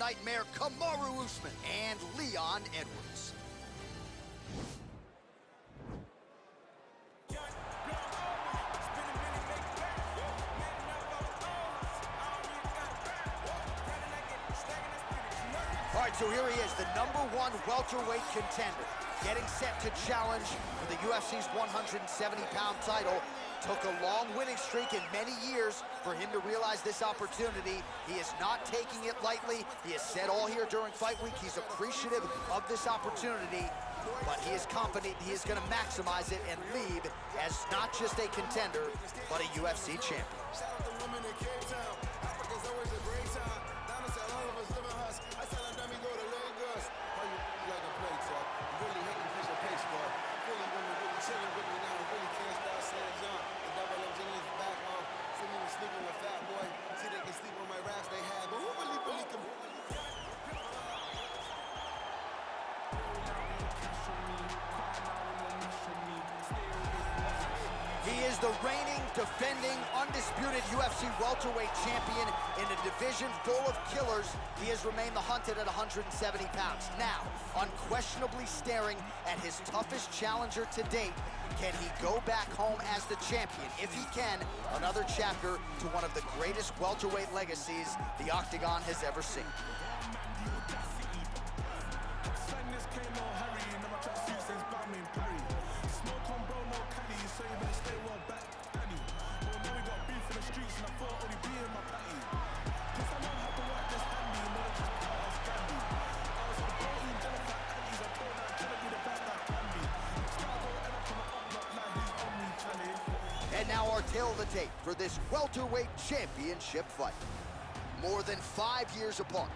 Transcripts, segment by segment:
Nightmare Kamaru Usman and Leon Edwards. All right, so here he is, the #1 welterweight contender, getting set to challenge for the UFC's 170-pound title. Took a long winning streak in many years for him to realize this opportunity. He is not taking it lightly. He has said all here during fight week he's appreciative of this opportunity, but he is confident he is going to maximize it and leave as not just a contender, but a UFC champion. He is the reigning, defending, undisputed UFC welterweight champion in a division full of killers. He has remained the hunted at 170 pounds. Now, unquestionably staring at his toughest challenger to date. Can he go back home as the champion? If he can, another chapter to one of the greatest welterweight legacies the Octagon has ever seen. And now our tale of the tape for this welterweight championship fight. More than 5 years apart,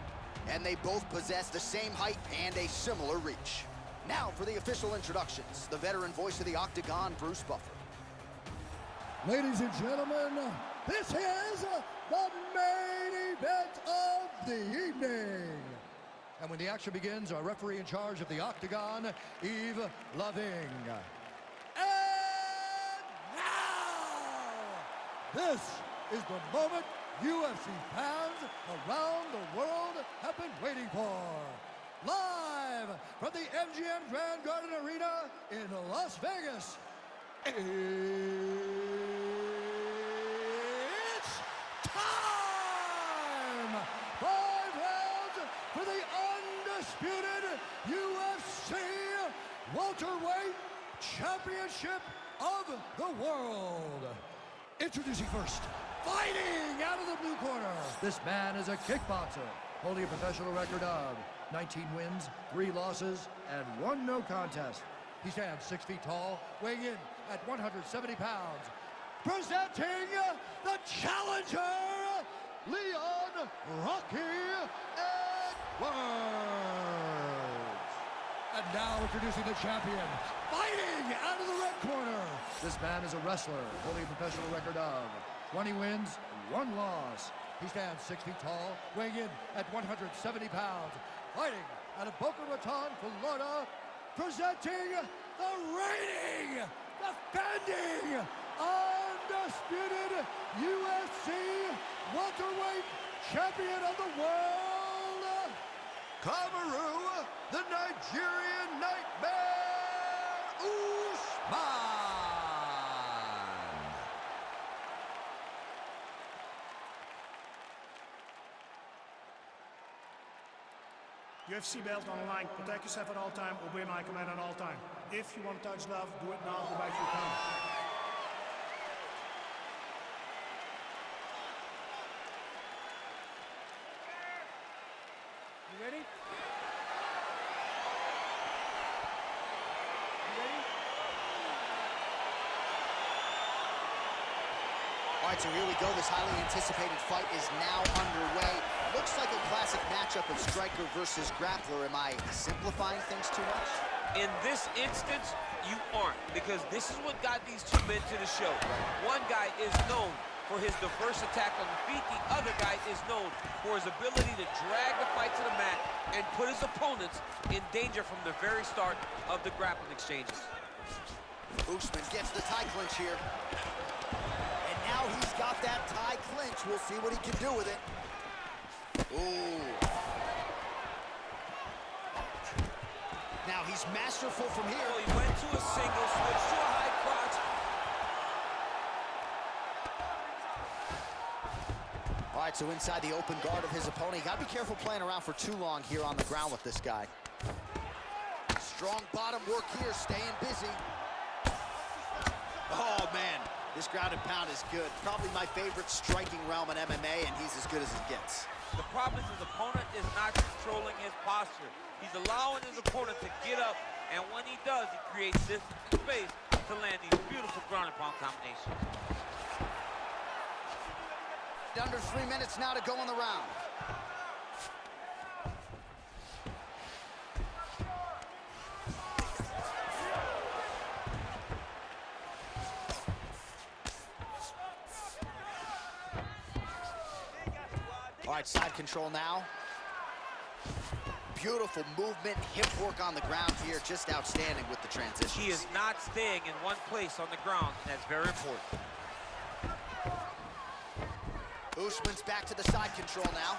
and they both possess the same height and a similar reach. Now for the official introductions, the veteran voice of the Octagon, Bruce Buffer. Ladies and gentlemen, this is the main event of the evening. And when the action begins, our referee in charge of the Octagon, Yves Lavigne. This is the moment UFC fans around the world have been waiting for. Live from the MGM Grand Garden Arena in Las Vegas, it's time! 5 rounds for the undisputed UFC welterweight championship of the world. Introducing first, fighting out of the blue corner. This man is a kickboxer, holding a professional record of 19 wins, 3 losses, and 1 no contest. He stands 6 feet tall, weighing in at 170 pounds. Presenting the challenger, Leon Rocky Edwards. And now introducing the champion, fighting out of the red corner. This man is a wrestler, holding a professional record of 20 wins, 1 loss. He stands 6 feet tall, weighing in at 170 pounds. Fighting out of Boca Raton, Florida, presenting the reigning, defending, undisputed UFC welterweight champion of the world, Kamaru, the Nigerian Nightmare, Usman. UFC belt on the line. Protect yourself at all time. Obey my command at all time. If you want to touch love, do it now. Go back to your corner. You ready? All right, so here we go. This highly anticipated fight is now underway. Looks like a classic matchup of striker versus grappler. Am I simplifying things too much? In this instance, you aren't, because this is what got these two men to the show. One guy is known for his diverse attack on the feet. The other guy is known for his ability to drag the fight to the mat and put his opponents in danger from the very start of the grappling exchanges. Usman gets the tie clinch here. And now he's got that tie clinch. We'll see what he can do with it. Ooh. he's masterful from here. Well, he went to a single, switched to a high crotch. All right, so inside the open guard of his opponent. You gotta be careful playing around for too long here on the ground with this guy. Strong bottom work here, staying busy. Oh, man, this ground and pound is good. Probably my favorite striking realm in MMA, and he's as good as it gets. The problem is his opponent is not controlling his posture. He's allowing his opponent to get up, and when he does, he creates this space to land these beautiful ground and pound combinations. Under 3 minutes now to go in the round. All right, side control now. Beautiful movement, hip work on the ground here, just outstanding with the transitions. He is not staying in one place on the ground, and that's very important. Usman's back to the side control now.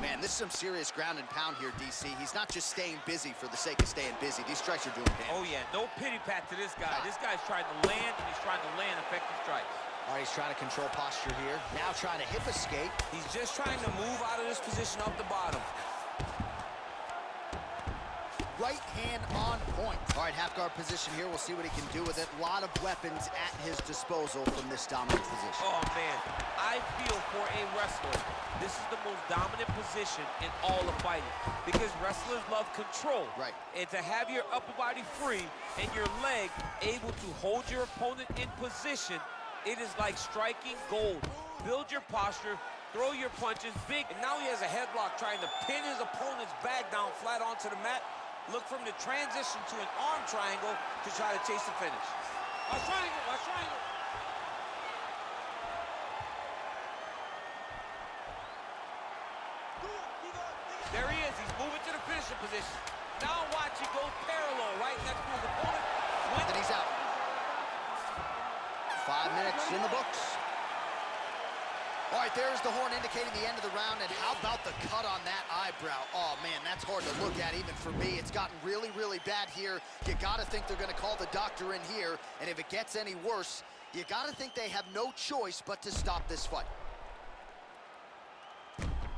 Man, this is some serious ground and pound here, DC. He's not just staying busy for the sake of staying busy. These strikes are doing damage. Oh, yeah, no pity pat to this guy. This guy's trying to land, and he's trying to land effective strikes. All right, he's trying to control posture here. Now trying to hip escape. He's just trying to move out of this position off the bottom. Right hand on point. All right, half guard position here. We'll see what he can do with it. A lot of weapons at his disposal from this dominant position. Oh, man, I feel for a wrestler, this is the most dominant position in all of fighting because wrestlers love control. Right. And to have your upper body free and your leg able to hold your opponent in position, it is like striking gold. Build your posture, throw your punches big, and now he has a headlock trying to pin his opponent's back down flat onto the mat. Look from the transition to an arm triangle to try to chase the finish. A triangle, a triangle. There he is, he's moving to the finishing position. Now watch, he goes parallel, right next to his opponent. And he's out. 5 minutes in the books. All right, there's the horn indicating the end of the round, and how about the cut on that eyebrow? Oh, man, that's hard to look at even for me. It's gotten really, really bad here. You gotta think they're gonna call the doctor in here, and if it gets any worse, you gotta think they have no choice but to stop this fight.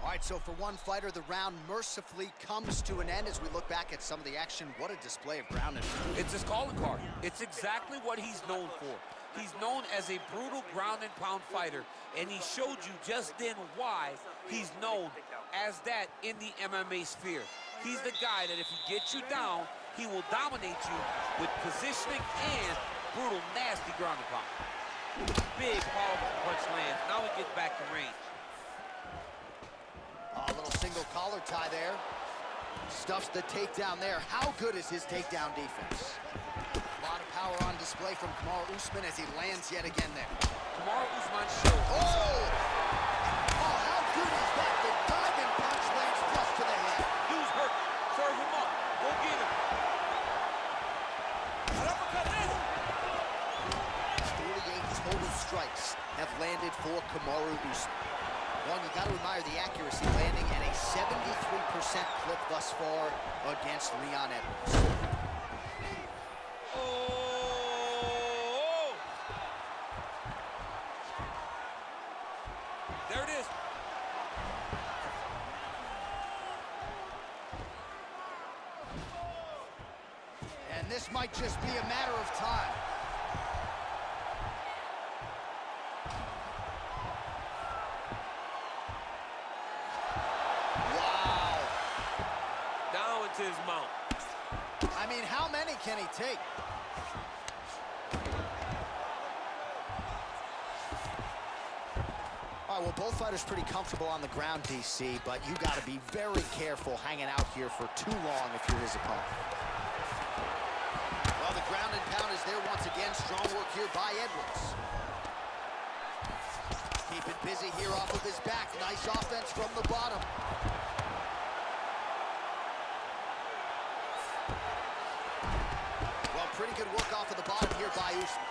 All right, so for one fighter, the round mercifully comes to an end as we look back at some of the action. What a display of ground and pound. It's his calling card. It's exactly what he's known for. He's known as a brutal ground and pound fighter, and he showed you just then why he's known as that in the MMA sphere. He's the guy that if he gets you down, he will dominate you with positioning and brutal, nasty ground and pound. Big, powerful punch lands. Now he gets back to range. A little single collar tie there. Stuffs the takedown there. How good is his takedown defense? A lot of power on display from Kamaru Usman as he lands yet again there. Kamaru Usman shows. Oh! Oh, how good is that? The diamond punch lands flush to the head. Dude's hurt. Serve him up. Go get him. An uppercut lands. 48 total strikes have landed for Kamaru Usman. One, you got to admire the accuracy, landing at a 73% clip thus far against Leon Edwards. Oh! There it is. And this might just be a matter of time. To his mount. I mean, how many can he take? All right, well, both fighters pretty comfortable on the ground, DC, but you got to be very careful hanging out here for too long if you're his opponent. Well, the ground and pound is there once again. Strong work here by Edwards. Keep it busy here off of his back. Nice offense from the bottom. Pretty good work off of the bottom here by Usman.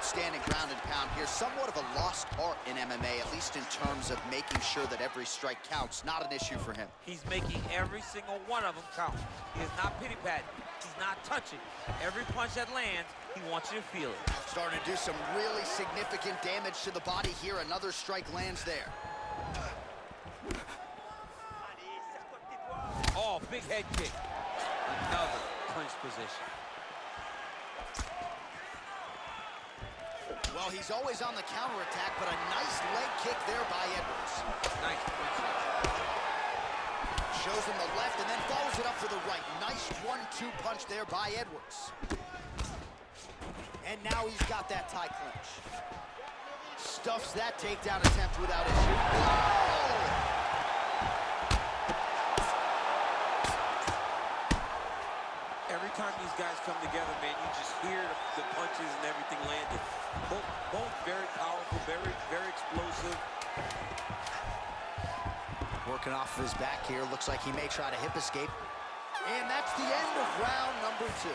Outstanding ground and pound here. Somewhat of a lost art in MMA, at least in terms of making sure that every strike counts. Not an issue for him. He's making every single one of them count. He is not pity-patting. He's not touching. Every punch that lands, he wants you to feel it. Starting to do some really significant damage to the body here. Another strike lands there. Oh, big head kick. Another clinch position. Well, he's always on the counterattack, but a nice leg kick there by Edwards. Nice punch. Shows him the left and then follows it up for the right. Nice 1-2 punch there by Edwards. And now he's got that tie clinch. Stuffs that takedown attempt without issue. Oh! Every time these guys come together, man, you just hear the punches and everything landed. Both very powerful, very explosive. Working off of his back here. Looks like he may try to hip escape. And that's the end of round number 2.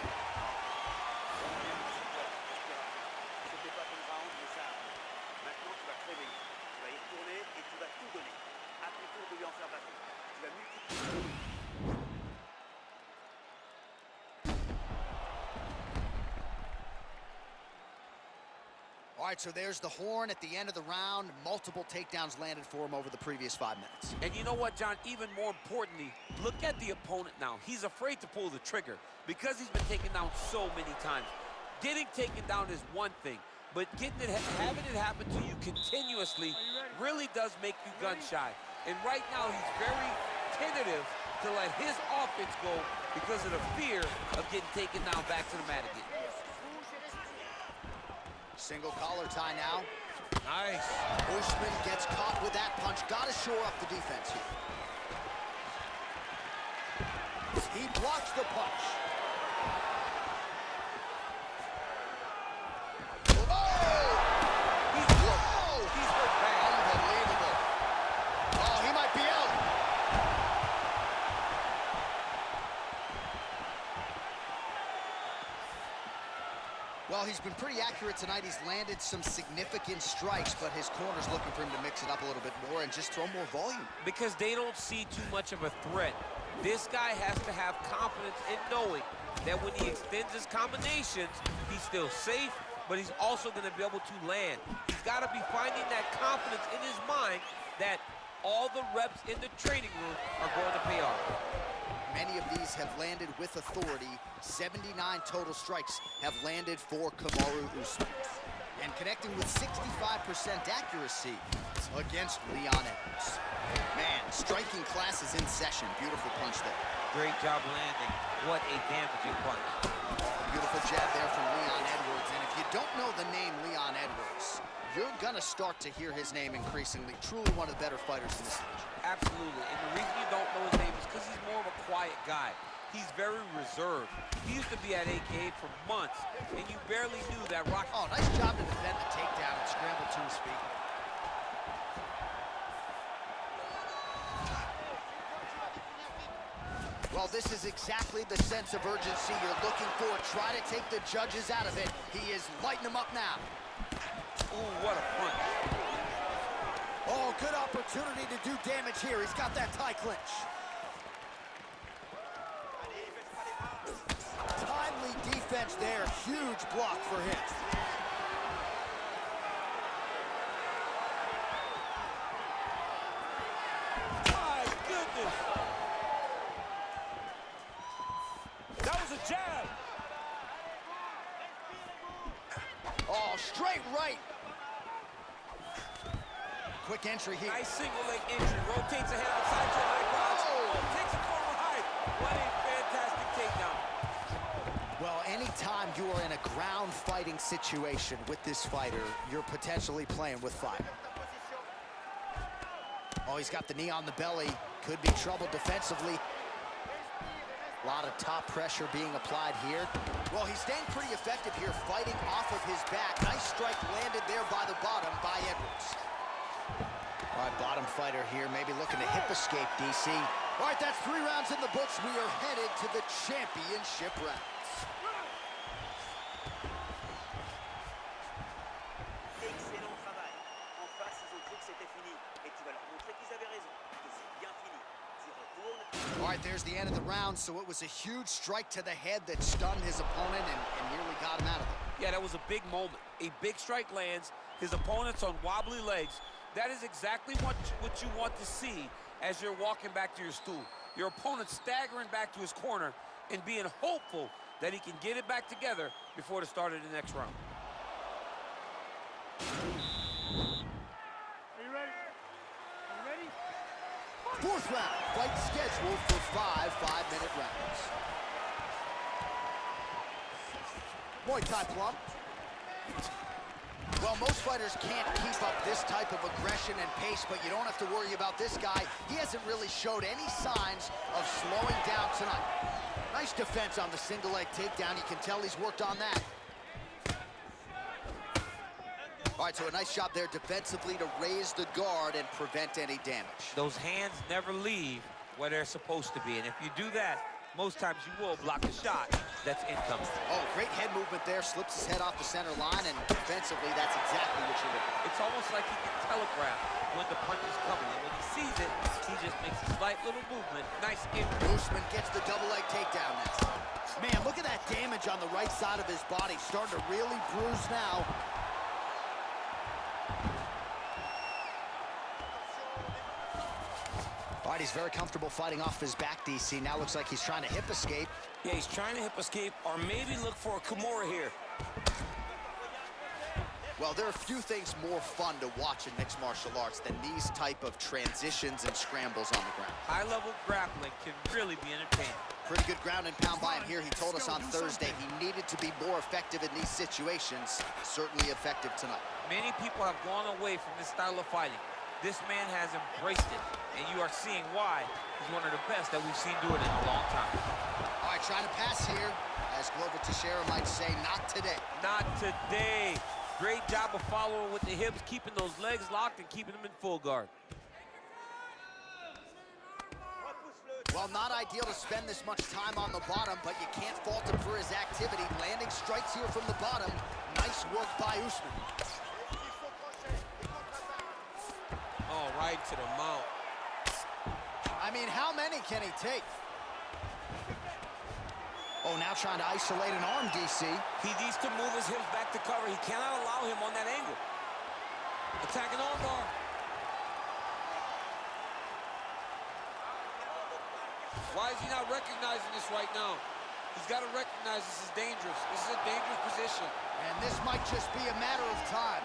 All right, so there's the horn at the end of the round. Multiple takedowns landed for him over the previous 5 minutes. And you know what, John? Even more importantly, look at the opponent now. He's afraid to pull the trigger because he's been taken down so many times. Getting taken down is one thing, but having it happen to you continuously really does make you gun shy. And right now, he's very tentative to let his offense go because of the fear of getting taken down back to the mat again. Single collar tie now. Nice. Usman gets caught with that punch. Got to shore up the defense here. He blocks the punch. Oh! He's hurt. He's hurt bad. Unbelievable. Oh, he might be out. Well, he's been pretty accurate tonight. He's landed some significant strikes, but his corner's looking for him to mix it up a little bit more and just throw more volume. Because they don't see too much of a threat. This guy has to have confidence in knowing that when he extends his combinations, he's still safe, but he's also going to be able to land. He's got to be finding that confidence in his mind that all the reps in the training room are going to pay off. Many of these have landed with authority. 79 total strikes have landed for Kamaru Usman. And connecting with 65% accuracy against Leon Edwards. Man, striking class is in session. Beautiful punch there. Great job landing. What a damaging punch. Beautiful jab there from Leon Edwards. And if you don't know the name Leon Edwards, you're gonna start to hear his name increasingly. Truly one of the better fighters in this division. Absolutely. And the reason you don't know his name is because he's more of a quiet guy. He's very reserved. He used to be at AKA for months, and you barely knew that Rocky... Oh, nice job to defend the takedown and scramble to his feet. Well, this is exactly the sense of urgency you're looking for. Try to take the judges out of it. He is lighting them up now. Ooh, what a punch. Oh, good opportunity to do damage here. He's got that tie clinch. Timely defense there. Huge block for him. My goodness. That was a jab. Oh, straight right. Quick entry here. Nice single leg entry. Rotates ahead outside to high cross. Oh, takes it forward high. What a fantastic takedown. Well, anytime you are in a ground fighting situation with this fighter, you're potentially playing with fire. Oh, he's got the knee on the belly. Could be trouble defensively. A lot of top pressure being applied here. Well, he's staying pretty effective here, fighting off of his back. Nice strike landed there by the bottom by Edwards. All right, bottom fighter here, maybe looking to hip escape, DC. All right, that's 3 rounds in the books. We are headed to the championship rounds. All right, there's the end of the round, so it was a huge strike to the head that stunned his opponent and nearly got him out of there. Yeah, that was a big moment. A big strike lands, his opponent's on wobbly legs. That is exactly what you want to see as you're walking back to your stool. Your opponent staggering back to his corner and being hopeful that he can get it back together before the start of the next round. Are you ready? Are you ready? Fourth round, fight scheduled for 5 5-minute rounds. Muay Thai plum. Well, most fighters can't keep up this type of aggression and pace, but you don't have to worry about this guy. He hasn't really showed any signs of slowing down tonight. Nice defense on the single leg takedown. You can tell he's worked on that. All right, so a nice job there defensively to raise the guard and prevent any damage. Those hands never leave where they're supposed to be, and if you do that, most times you will block a shot that's incoming. Oh, great head movement there. Slips his head off the center line, and defensively, that's exactly what you're looking for. It's almost like he can telegraph when the punch is coming, and when he sees it, he just makes a slight little movement. Nice impact. Usman gets the double leg takedown now. Man, look at that damage on the right side of his body. Starting to really bruise now. All right, he's very comfortable fighting off his back, DC. Now looks like he's trying to hip escape. Yeah, he's trying to hip escape or maybe look for a kamaru here. Well, there are few things more fun to watch in mixed martial arts than these type of transitions and scrambles on the ground. High-level grappling can really be entertaining. Pretty good ground and pound by him here. He told us on Thursday he needed to be more effective in these situations. Certainly effective tonight. Many people have gone away from this style of fighting. This man has embraced it, and you are seeing why he's one of the best that we've seen do it in a long time. All right, trying to pass here. As Glover Teixeira might say, not today. Not today. Great job of following with the hips, keeping those legs locked and keeping them in full guard. Well, not ideal to spend this much time on the bottom, but you can't fault him for his activity. Landing strikes here from the bottom. Nice work by Usman. Oh, right to the mount. I mean, how many can he take? Oh, now trying to isolate an arm, DC. He needs to move his hips back to cover. He cannot allow him on that angle. Attacking arm bar. Why is he not recognizing this right now? He's got to recognize this is dangerous. This is a dangerous position. And this might just be a matter of time.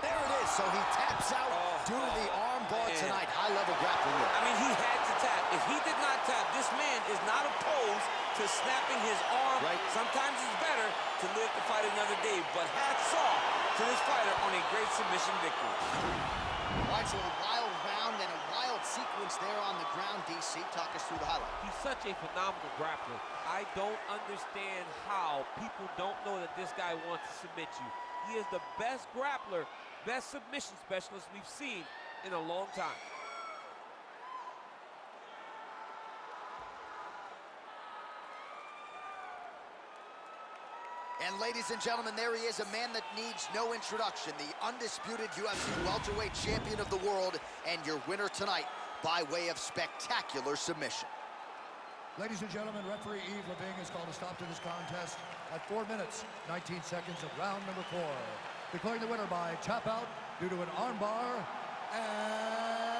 There it is. So he taps out due to the arm bar tonight. High-level grappling work. I mean, he had to tap. If he did not tap, this man is not opposed to snapping his arm. Right. Sometimes it's better to live to fight another day, but hats off to this fighter on a great submission victory. All right, so a wild round and a wild sequence there on the ground, DC. Talk us through the highlight. He's such a phenomenal grappler. I don't understand how people don't know that this guy wants to submit you. He is the best grappler, best submission specialist we've seen in a long time. And ladies and gentlemen, there he is, a man that needs no introduction, the undisputed UFC welterweight champion of the world, and your winner tonight by way of spectacular submission. Ladies and gentlemen, referee Yves Leving has called a stop to this contest at 4 minutes, 19 seconds of round number 4. Declaring the winner by tap out due to an armbar and